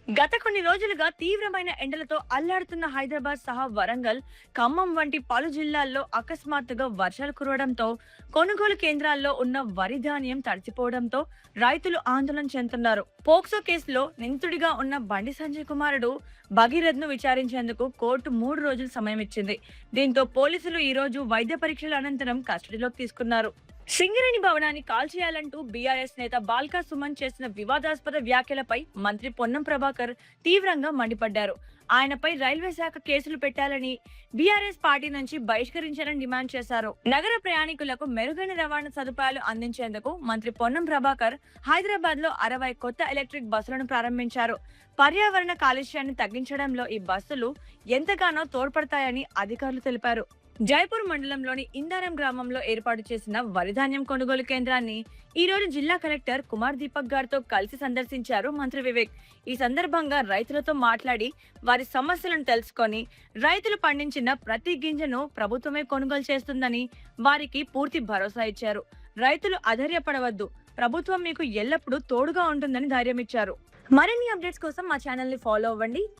గత కొన్ని రోజులుగా తీవ్రమైన ఎండలతో అల్లాడుతున్న హైదరాబాద్ సహా వరంగల్, ఖమ్మం వంటి పలు జిల్లాల్లో అకస్మాత్తుగా వర్షాలు కురవడంతో కొనుగోలు కేంద్రాల్లో ఉన్న వరి ధాన్యం తడిసిపోవడంతో రైతులు ఆందోళన చెందుతున్నారు. పోక్సో కేసులో నిందితుడిగా ఉన్న బండి సంజయ్ కుమారుడు భగీరథ్ ను విచారించేందుకు కోర్టు 3 రోజులు సమయం ఇచ్చింది. దీంతో పోలీసులు ఈ రోజు వైద్య పరీక్షల అనంతరం కస్టడీలోకి తీసుకున్నారు. సింగరేణి భవనాన్ని కాల్చేయాలంటూ బీఆర్ఎస్ నేత బాల్కా సుమన్ చేసిన వివాదాస్పద వ్యాఖ్యలపై మంత్రి పొన్నం ప్రభాకర్ తీవ్రంగా మండిపడ్డారు. ఆయనపై రైల్వే శాఖ కేసులు పెట్టాలని, బీఆర్ఎస్ పార్టీ నుంచి బహిష్కరించాలని డిమాండ్ చేశారు. నగర ప్రయాణికులకు మెరుగైన రవాణా సదుపాయాలు అందించేందుకు మంత్రి పొన్నం ప్రభాకర్ హైదరాబాద్ లో 60 కొత్త ఎలక్ట్రిక్ బస్సులను ప్రారంభించారు. పర్యావరణ కాలుష్యాన్ని తగ్గించడంలో ఈ బస్సులు ఎంతగానో తోడ్పడతాయని అధికారులు తెలిపారు. జైపూర్ మండలంలోని ఇందారం గ్రామంలో ఏర్పాటు చేసిన వరిధాన్యం కొనుగోలు కేంద్రాన్ని ఈ రోజు జిల్లా కలెక్టర్ కుమార్ దీపక్ గారితో కలిసి సందర్శించారు మంత్రి వివేక్. ఈ సందర్భంగా రైతులతో మాట్లాడి వారి సమస్యలను తెలుసుకొని రైతులు పండించిన ప్రతి గింజను ప్రభుత్వమే కొనుగోలు చేస్తుందని వారికి పూర్తి భరోసా ఇచ్చారు. రైతులు అధైర్యపడవద్దు, ప్రభుత్వం మీకు ఎల్లప్పుడూ తోడుగా ఉంటుందని ధైర్యం ఇచ్చారు. మరిన్ని అప్డేట్స్ కోసం మా ఛానల్ ని ఫాలో అవ్వండి.